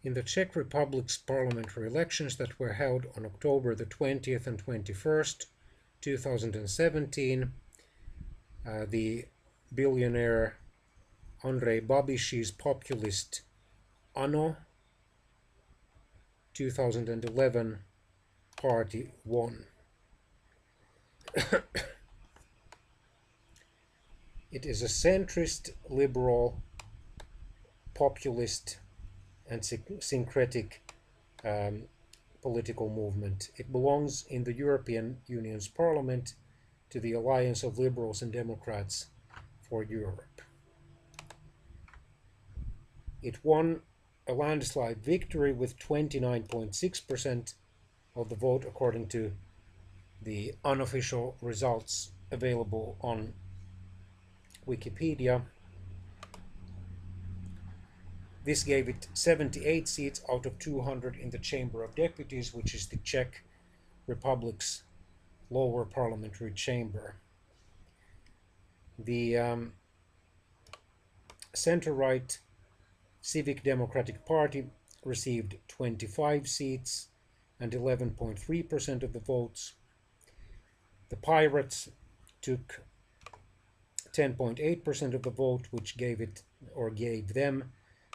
In the Czech Republic's parliamentary elections that were held on October the 20th and 21st, 2017, the billionaire Andrej Babiš's populist ANO 2011 party won. It is a centrist, liberal, populist, and syncretic political movement. It belongs in the European Union's Parliament to the Alliance of Liberals and Democrats for Europe. It won a landslide victory with 29.6% of the vote, according to the unofficial results available on Wikipedia. This gave it 78 seats out of 200 in the Chamber of Deputies, which is the Czech Republic's lower parliamentary chamber. The center-right Civic Democratic Party received 25 seats and 11.3% of the votes. The Pirates took 10.8% of the vote, which gave them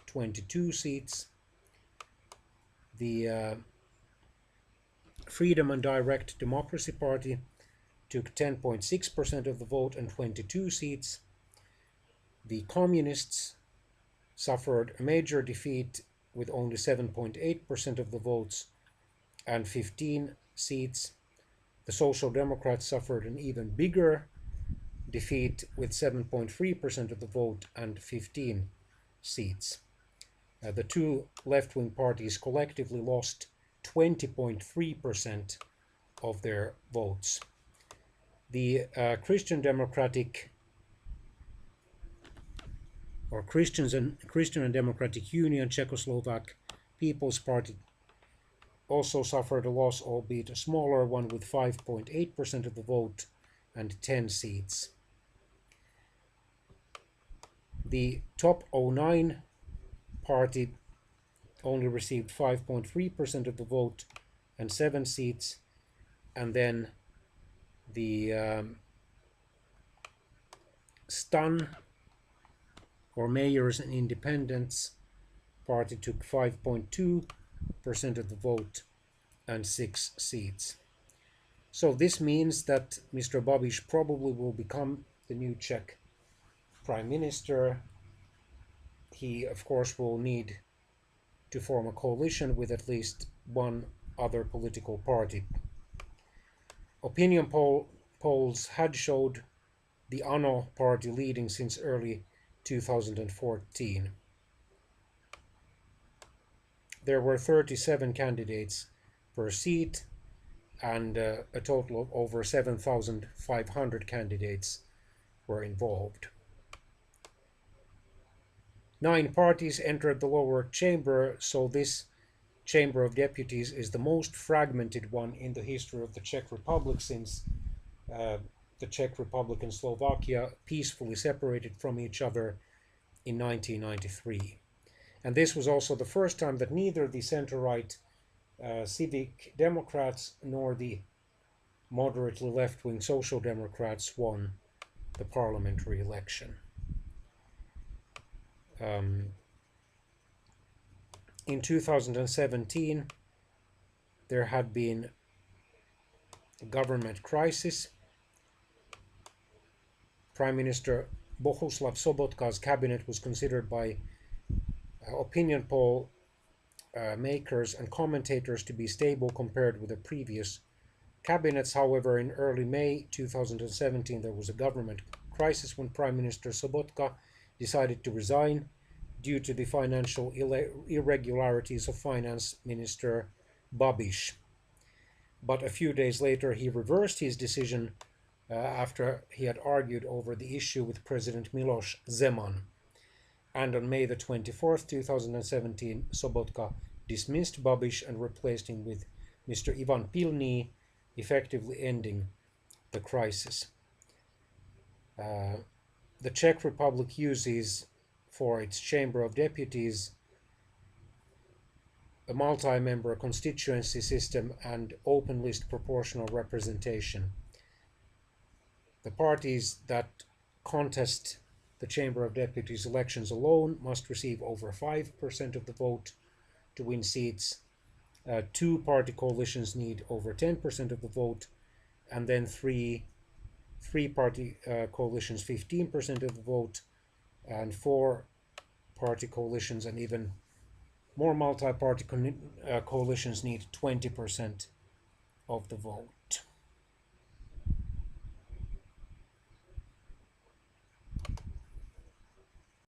22 seats. The Freedom and Direct Democracy Party took 10.6% of the vote and 22 seats. The Communists suffered a major defeat with only 7.8% of the votes and 15 seats. The Social Democrats suffered an even bigger defeat with 7.3% of the vote and 15 seats. The two left-wing parties collectively lost 20.3% of their votes. The Christian Democratic or Christian and Democratic Union Czechoslovak People's Party also suffered a loss, albeit a smaller one, with 5.8% of the vote and 10 seats. The Top 09 party only received 5.3% of the vote and 7 seats, and then the STAN, or Mayors and Independents party, took 5.2% of the vote and 6 seats. So this means that Mr. Babiš probably will become the new Czech Prime Minister. He, of course, will need to form a coalition with at least one other political party. Opinion polls had showed the ANO party leading since early 2014. There were 37 candidates per seat, and a total of over 7,500 candidates were involved. 9 parties entered the lower chamber, so this Chamber of Deputies is the most fragmented one in the history of the Czech Republic, since the Czech Republic and Slovakia peacefully separated from each other in 1993. And this was also the first time that neither the center-right Civic Democrats nor the moderately left-wing Social Democrats won the parliamentary election. In 2017, there had been a government crisis. Prime Minister Bohuslav Sobotka's cabinet was considered by opinion poll makers and commentators to be stable compared with the previous cabinets. However, in early May 2017, there was a government crisis when Prime Minister Sobotka decided to resign due to the financial irregularities of Finance Minister Babiš. But a few days later, he reversed his decision after he had argued over the issue with President Miloš Zeman. And on May the 24th, 2017, Sobotka dismissed Babiš and replaced him with Mr. Ivan Pilný, effectively ending the crisis. The Czech Republic uses for its Chamber of Deputies a multi-member constituency system, and open list proportional representation. The parties that contest the Chamber of Deputies elections alone must receive over 5% of the vote to win seats. Two-party coalitions need over 10% of the vote, and then three-party coalitions 15% of the vote, and four-party coalitions and even more multi-party coalitions need 20% of the vote.